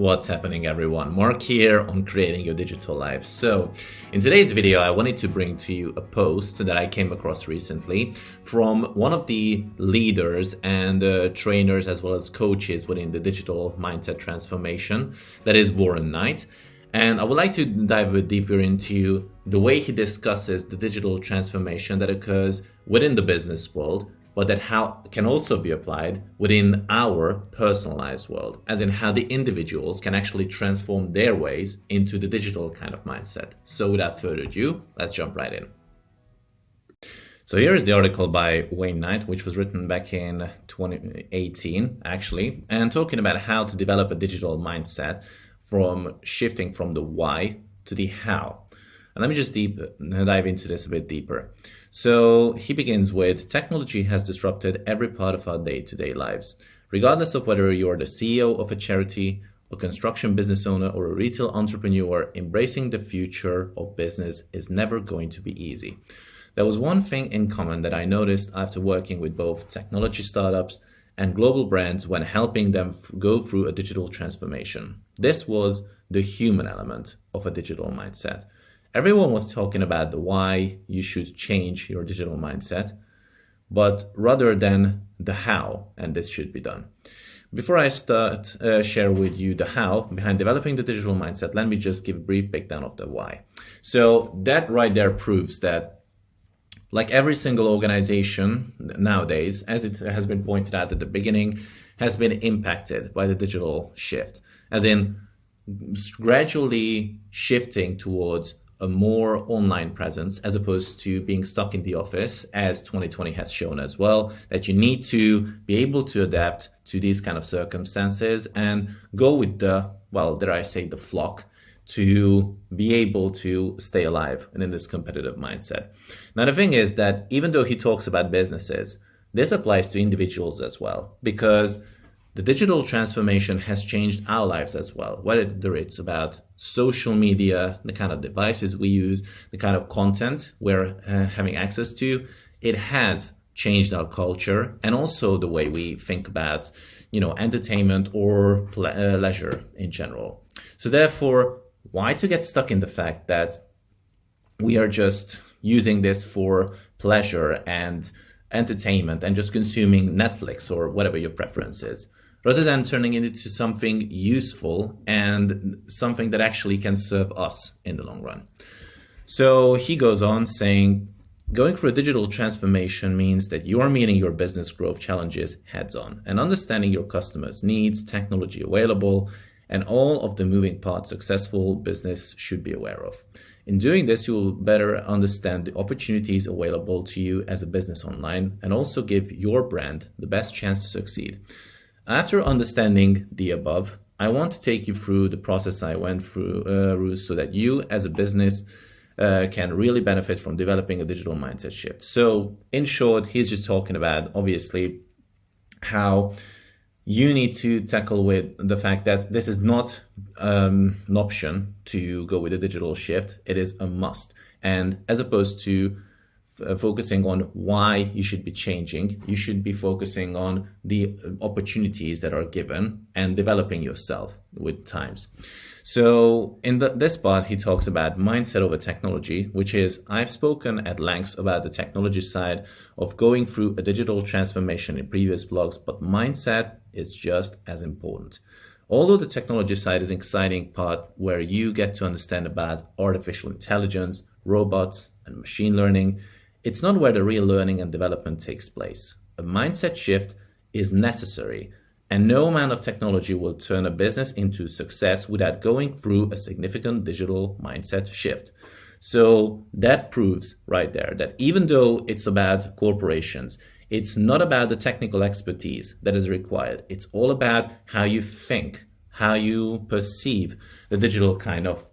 What's happening, everyone? Mark here on creating your digital life. So in today's video, I wanted to bring to you a post that I came across recently from one of the leaders and trainers as well as coaches within the digital mindset transformation, that is Warren Knight. And I would like to dive a bit deeper into the way he discusses the digital transformation that occurs within the business world, but that how can also be applied within our personalized world, as in how the individuals can actually transform their ways into the digital kind of mindset. So without further ado, let's jump right in. So here is the article by Wayne Knight, which was written back in 2018, actually, and talking about how to develop a digital mindset from shifting from the why to the how. And let me just dive into this a bit deeper. So he begins with, technology has disrupted every part of our day-to-day lives. Regardless of whether you're the CEO of a charity, a construction business owner, or a retail entrepreneur, embracing the future of business is never going to be easy. There was one thing in common that I noticed after working with both technology startups and global brands when helping them go through a digital transformation. This was the human element of a digital mindset. Everyone was talking about the why you should change your digital mindset, but rather than the how, and this should be done. Before I start share with you the how behind developing the digital mindset, let me just give a brief breakdown of the why. So that right there proves that, like every single organization nowadays, as it has been pointed out at the beginning, has been impacted by the digital shift, as in gradually shifting towards a more online presence as opposed to being stuck in the office, as 2020 has shown as well, that you need to be able to adapt to these kind of circumstances and go with the, well, dare I say, the flock, to be able to stay alive and in this competitive mindset. Now, the thing is that even though he talks about businesses, this applies to individuals as well, because the digital transformation has changed our lives as well, whether it's about social media, the kind of devices we use, the kind of content we're having access to. It has changed our culture and also the way we think about, entertainment or leisure in general. So therefore, why to get stuck in the fact that we are just using this for pleasure and entertainment and just consuming Netflix or whatever your preference is, rather than turning it into something useful and something that actually can serve us in the long run. So he goes on saying, going through a digital transformation means that you are meeting your business growth challenges heads on and understanding your customers' needs, technology available, and all of the moving parts successful business should be aware of. In doing this, you will better understand the opportunities available to you as a business online and also give your brand the best chance to succeed. After understanding the above, I want to take you through the process I went through so that you as a business can really benefit from developing a digital mindset shift. So in short, he's just talking about, obviously, how you need to tackle with the fact that this is not an option to go with a digital shift. It is a must. And as opposed to focusing on why you should be changing, you should be focusing on the opportunities that are given and developing yourself with times. So in this part, he talks about mindset over technology, which is, I've spoken at length about the technology side of going through a digital transformation in previous blogs, but mindset is just as important. Although the technology side is an exciting part where you get to understand about artificial intelligence, robots, and machine learning, it's not where the real learning and development takes place. A mindset shift is necessary, and no amount of technology will turn a business into success without going through a significant digital mindset shift. So that proves right there that even though it's about corporations, it's not about the technical expertise that is required. It's all about how you think, how you perceive the digital kind of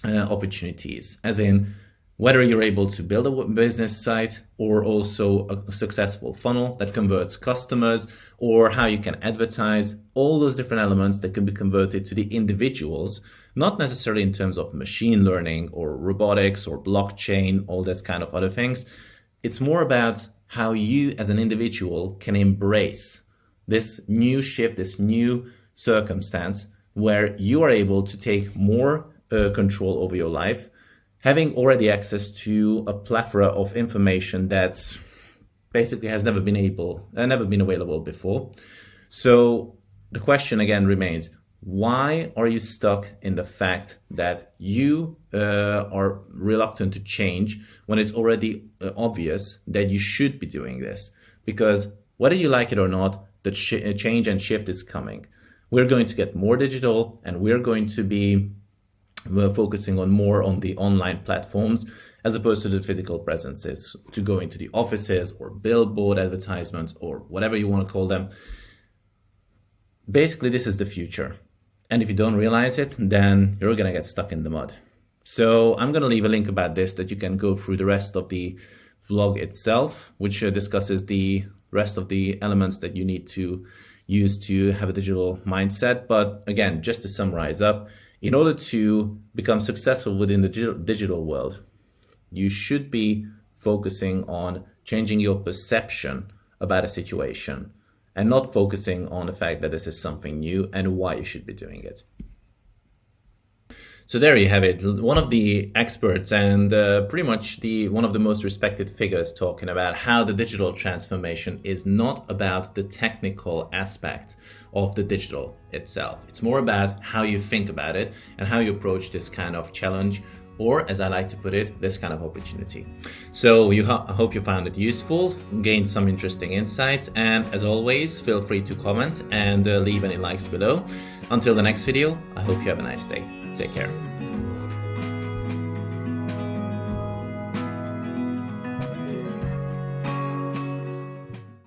opportunities, as in whether you're able to build a business site or also a successful funnel that converts customers, or how you can advertise, all those different elements that can be converted to the individuals, not necessarily in terms of machine learning or robotics or blockchain, all that kind of other things. It's more about how you as an individual can embrace this new shift, this new circumstance where you are able to take more control over your life, having already access to a plethora of information that's basically has never been available before. So the question again remains, why are you stuck in the fact that you are reluctant to change when it's already obvious that you should be doing this? Because whether you like it or not, the change and shift is coming. We're going to get more digital, and we're going to be focusing on more on the online platforms as opposed to the physical presences, to go into the offices or billboard advertisements or whatever you want to call them. Basically, this is the future. And if you don't realize it, then you're going to get stuck in the mud. So I'm going to leave a link about this that you can go through the rest of the vlog itself, which discusses the rest of the elements that you need to use to have a digital mindset. But again, just to summarize up, in order to become successful within the digital world, you should be focusing on changing your perception about a situation and not focusing on the fact that this is something new and why you should be doing it. So there you have it, one of the experts and pretty much one of the most respected figures talking about how the digital transformation is not about the technical aspect of the digital itself. It's more about how you think about it and how you approach this kind of challenge, or as I like to put it, this kind of opportunity. So I hope you found it useful, gained some interesting insights, and as always, feel free to comment and leave any likes below. Until the next video, I hope you have a nice day. Take care.